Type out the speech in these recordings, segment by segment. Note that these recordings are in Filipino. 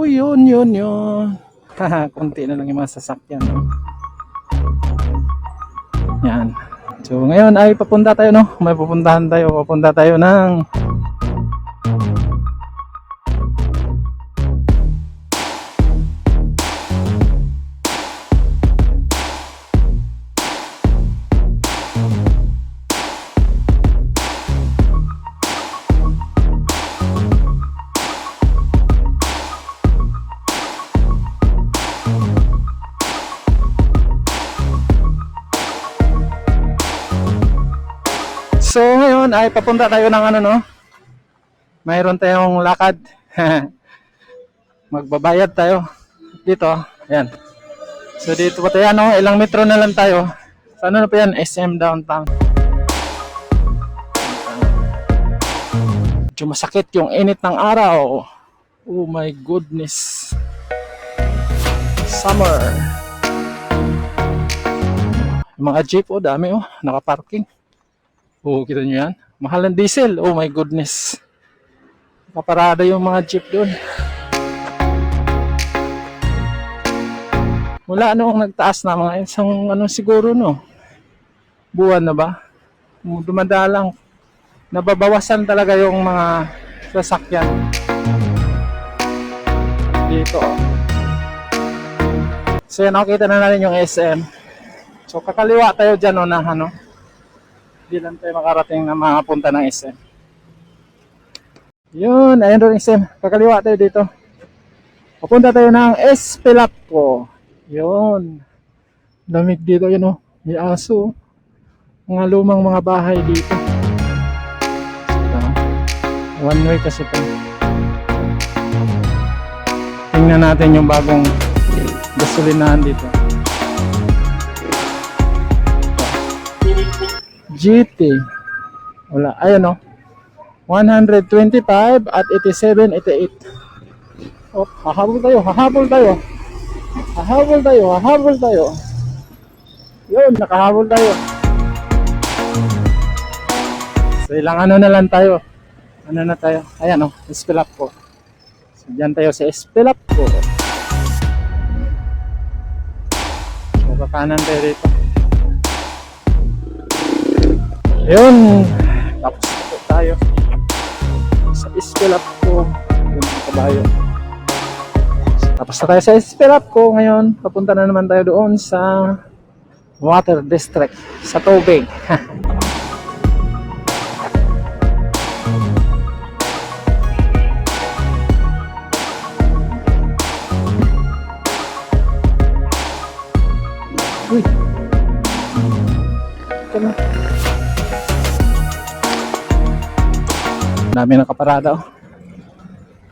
Yun. Haha, konti na lang yung mga sasakyan. No? Yan. So ngayon ay papunta tayo, no? May pupuntahan tayo. Papunta tayo ng So ngayon ay papunta tayo ng ano, no? Mayroon tayong lakad. Magbabayad tayo dito. Ayan. So dito pa tayo, no? Ilang metro na lang tayo. So ano na pa yan? SM downtown. Medyo masakit yung init ng araw. Oh my goodness. Summer. Yung mga jeep, oh dami, oh. Nakaparking. Oh, kita nyo yan? Mahal ng diesel. Oh my goodness. Nakaparada yung mga jeep doon. Mula noong nagtaas na mga isang ano siguro, no? Buwan na ba? Dumadalang. Nababawasan talaga yung mga sasakyan. Dito, oh. So yan, nakita na natin yung SM. So kakaliwa tayo dyan, oh, na ano. Hindi lang tayo makarating na makapunta ng SM. Yun, ayun doon SM. Kakaliwa tayo dito. Papunta tayo ng Espelapco. Yun. Lamig dito yun, oh. May aso. Mga lumang mga bahay dito. One way kasi ito. Tingnan natin yung bagong gasolinahan dito. GT. Wala. Ayun, o. 125 at 87, 88. Oh, hahabol tayo. Yun, nakahabol tayo. So, ilang ano na lang tayo. Ano na tayo? Ayan, o. Espelapco. So, dyan tayo sa Espelapco. So, kakanan tayo dito. Yun, tapos na po tayo sa Espelapco. Yun ang kabayo. Tapos na tayo sa Espelapco. Ngayon, papunta na naman tayo doon sa Water District, sa tubig. Uy, ito na. Dami nakaparada, oh.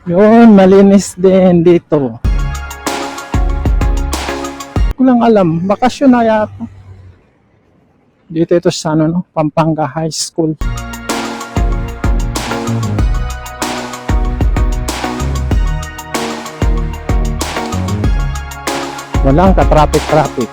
Yun, malinis din dito. Hindi ko lang alam, bakasyon na yata. Dito ito sa ano, no? Pampanga High School. Walang ka-traffic.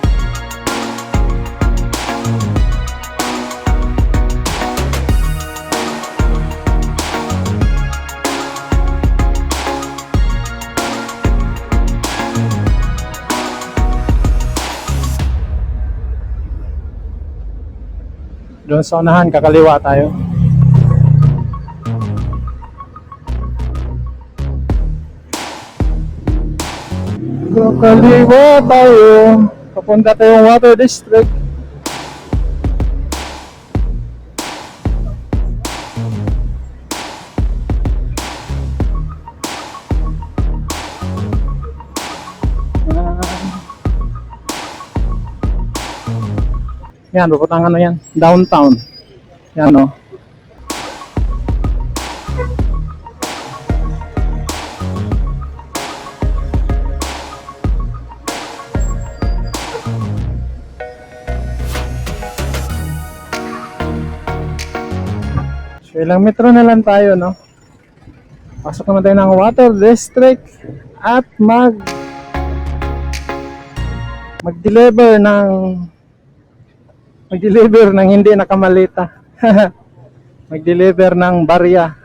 Doon sa unahan, kakaliwa tayo. Kakaliwa tayo. Papunta tayong Water District. Yan, pupunta ano yan? Downtown. Yan, o. So, ilang metro na lang tayo, no? Pasok naman tayo ng Water District at mag-deliver ng hindi nakamalita. Mag-deliver ng barya.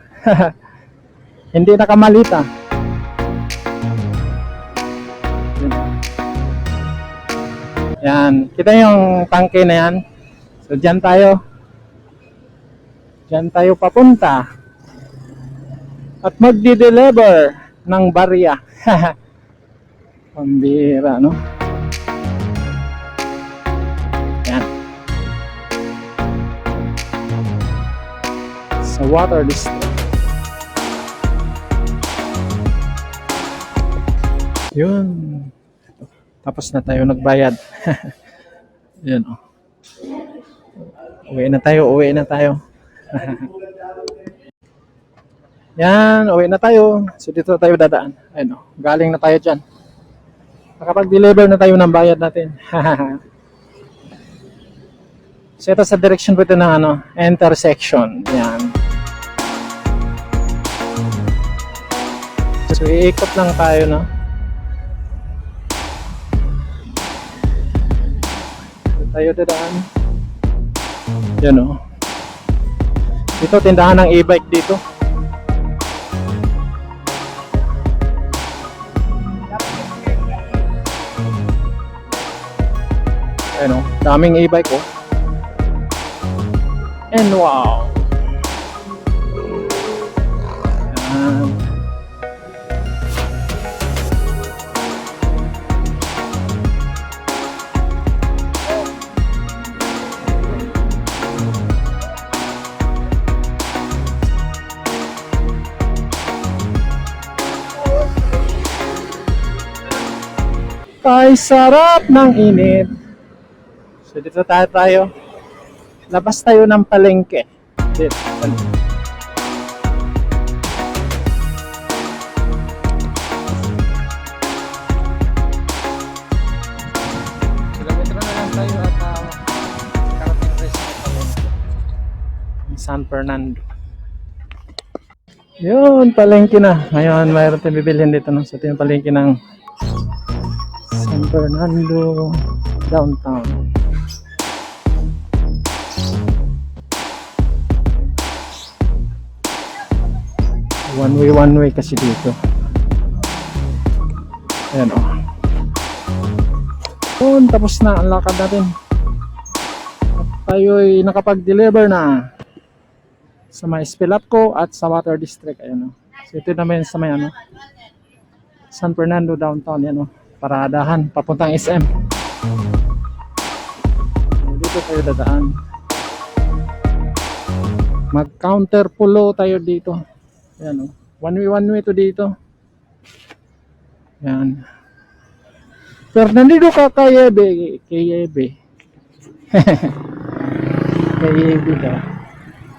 Hindi nakamalita. Yan. Kita yung tangke na yan. So, dyan tayo. Dyan tayo papunta. At magdi-deliver ng barya. Pambira, no? Yan. Sa water district. Yun. Tapos na tayo nagbayad. Yun, oh. Uwi na tayo. Yan, uwi na tayo. So dito tayo dadaan. Ayun, oh. Galing na tayo dyan. Nakapag-deliver na tayo ng bayad natin. So ito sa direction po ito ng intersection. Yan. So iikot lang tayo, no? Tayo dadaan. Yan, o. Dito, tindahan ng e-bike dito. Ayan, o. Daming e-bike, o. And wow. Yan. Ay, sarap ng init. So dito tayo. Labas tayo ng palengke. Dito. Kilometro na lang tayo at karating tayo sa palengke. San Fernando. Yun, palengke na. Ngayon, mayroon tayong bibilhin dito. No? So ito yung palengke ng San Fernando downtown. One way kasi dito. Ayan, o. Yun, tapos na ang lakad natin. At tayo'y nakapag-deliver na sa may Spilapco at sa Water District. Ayan, o. So ito naman sa may San Fernando downtown. Yan, o. Paradahan papuntang SM. Dito tayo dadaan. Mag-counter pulo tayo dito. Ayan, oh. One way to dito. Ayan. Fernando ka Kayebe. Kayebe ka.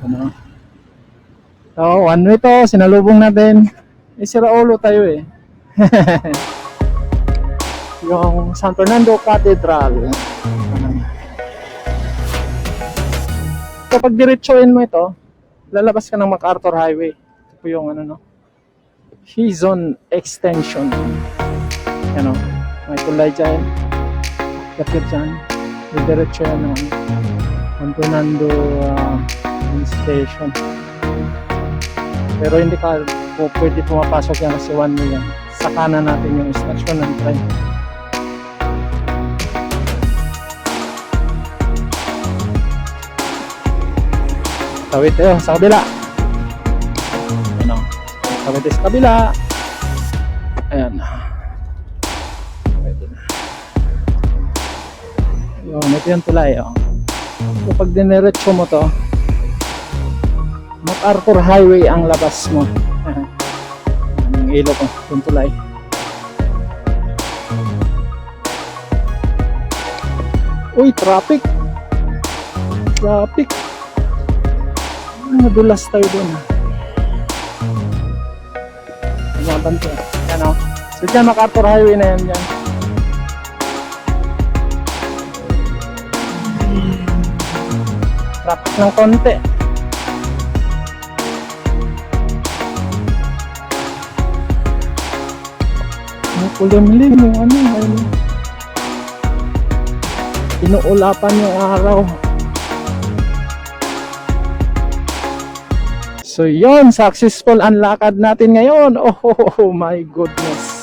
Ano? So, one way to. Sinalubong natin. Sira ulo tayo eh. Yung San Fernando Cathedral. Kapag diretsuin mo ito, lalabas ka ng MacArthur Highway. Ito po yung Quezon Extension. Yan, may tulay dyan. Kapit dyan. Diretso yan ng San Fernando Station. Pero hindi ka pwede pumapasok yan kasi one way yan. Sa kanan natin yung station ng train. Tawid tayo sa kabila. Ano? Tawid tayo sa kabila. Ayan. Yun, ito yung tulay. Oh. So, pag diniretso mo to, MacArthur Highway ang labas mo. Ang ilo ko, yung tulay. Uy, traffic. Nadulas tayo doon. Mabanto. Yan, o. So dyan, MacArthur Highway na yan dyan. Traffic ng konti. Kulimlim yung inuulapan yung araw. So yun, successful ang lakad natin ngayon. Oh my goodness.